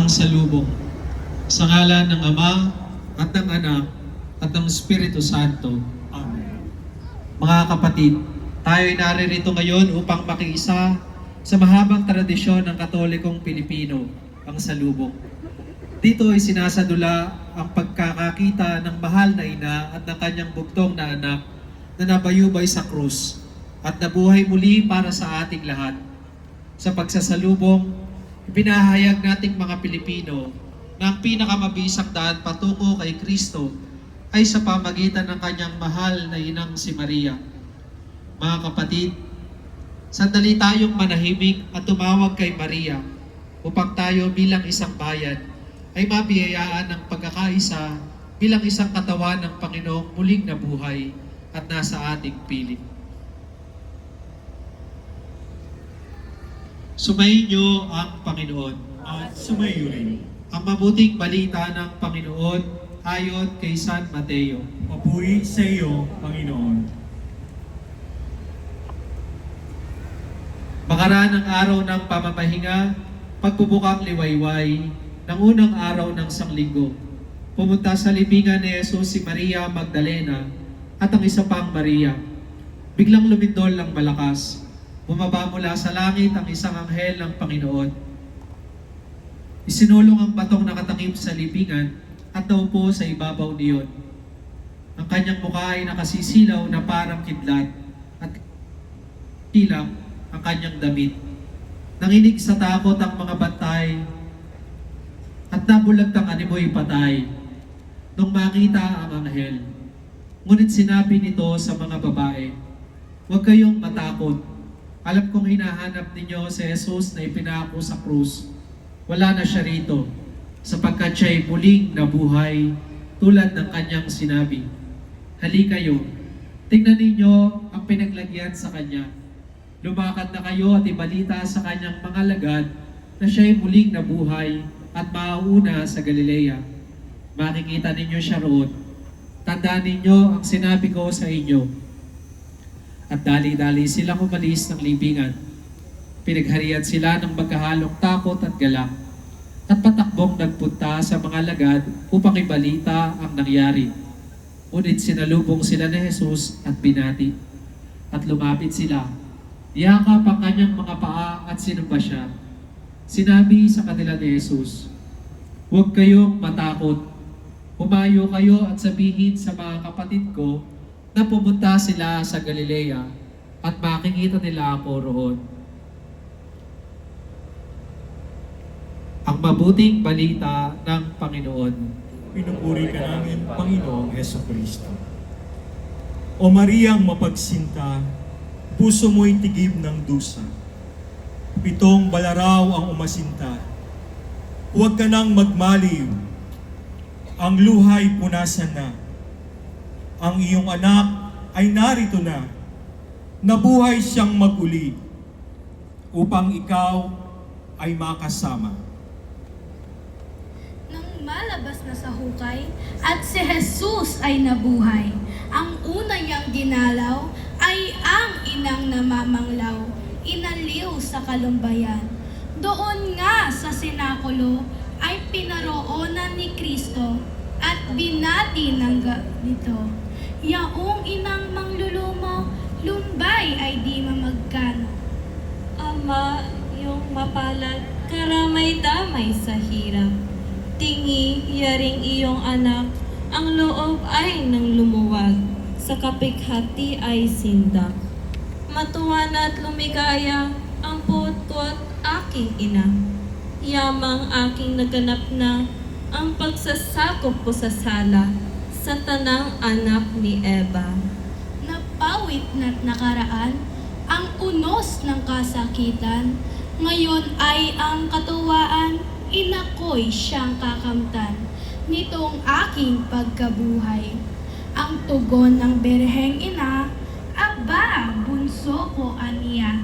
Pang salubong. Sa ngalan ng Ama at ng Anak at ng Espiritu Santo. Amen. Mga kapatid, tayo ay naririto ngayon upang makiisa sa mahabang tradisyon ng Katolikong Pilipino, ang salubong. Dito ay sinasadula ang pagkakakita ng mahal na ina at ng kanyang bugtong na anak na nabayubay sa krus at nabuhay muli para sa ating lahat. Sa pagsasalubong, ipinahayag nating mga Pilipino na ang pinakamabisang daan patungo kay Kristo ay sa pamagitan ng kanyang mahal na inang si Maria. Mga kapatid, sandali tayong manahimik at tumawag kay Maria upang tayo bilang isang bayan ay mabiyayaan ng pagkakaisa bilang isang katawan ng Panginoong muling nabuhay at nasa ating piling. Sumayin niyo ang Panginoon. At sumayo rin. Ang mabuting balita ng Panginoon ayon kay San Mateo. Papuri sa iyo, Panginoon. Makaraan ang araw ng pamamahinga, pagbubukang liwayway ng unang araw ng sanglinggo. Pumunta sa libingan ni Jesus si Maria Magdalena at ang isa pang Maria. Biglang lumindol ng malakas. Bumaba mula sa langit ang isang anghel ng Panginoon. Isinulong ang batong nakatakip sa libingan at naupo sa ibabaw niyon. Ang kanyang mukha ay nakasisilaw na parang kidlat at kilap ang kanyang damit. Nanginig sa takot ang mga bantay at nabulagtang animoy patay nung makita ang anghel. Ngunit sinabi nito sa mga babae, "Huwag kayong matakot. Alam kong hinahanap ninyo si Jesus na ipinako sa krus. Wala na siya rito, sapagkat siya'y muling nabuhay tulad ng kanyang sinabi. Halika kayo, tingnan ninyo ang pinaglagyan sa kanya. Lumakad na kayo at ibalita sa kanyang mga lagad na siya'y muling nabuhay at mauuna sa Galilea. Makikita ninyo siya roon. Tandaan ninyo ang sinabi ko sa inyo." At dali-dali silang umalis ng libingan. Pinagharian sila ng magkahalong takot at galak, at patakbong nagpunta sa mga lagad upang ibalita ang nangyari. Ngunit sinalubong sila ni Jesus at binati. At lumapit sila. Yakap ang kanyang mga paa at sinumpa siya. Sinabi sa kanila ni Jesus, "Huwag kayong matakot. Humayo kayo at sabihin sa mga kapatid ko na pumunta sila sa Galilea at makikita nila ako roon." Ang mabuting balita ng Panginoon. Pinupuri ka namin, Panginoong Hesukristo. O Mariang mapagsinta, puso mo'y tigib ng dusa. Pitong balaraw ang umasinta. Huwag ka nang magmaliw. Ang luhay punasan na. Ang iyong anak ay narito na. Nabuhay siyang maguli upang ikaw ay makasama. Nang malabas na sa hukay at si Jesus ay nabuhay, ang una niyang ginalaw ay ang inang namamanglaw, inaliw sa kalumbayan. Doon nga sa sinakulo ay pinaroonan ni Kristo at binati ng ganito, "Yaong inang manglulumo, lumbay ay di mamagkano." Ama, yung mapalad, karamay-damay sa hirap. Tingi, yaring iyong anak, ang loob ay nang lumuwag, sa kapighati ay sindak. Matuwa na't lumigaya ang puot aking ina. Yamang aking naganap na ang pagsasakop ko sa sala sa tanang anak ni Eva. Napawit na't nakaraan ang unos ng kasakitan, ngayon ay ang katuwaan, inako'y siyang kakamtan nitong aking pagkabuhay. Ang tugon ng Birheng Ina, "Aba, bunso ko aniya,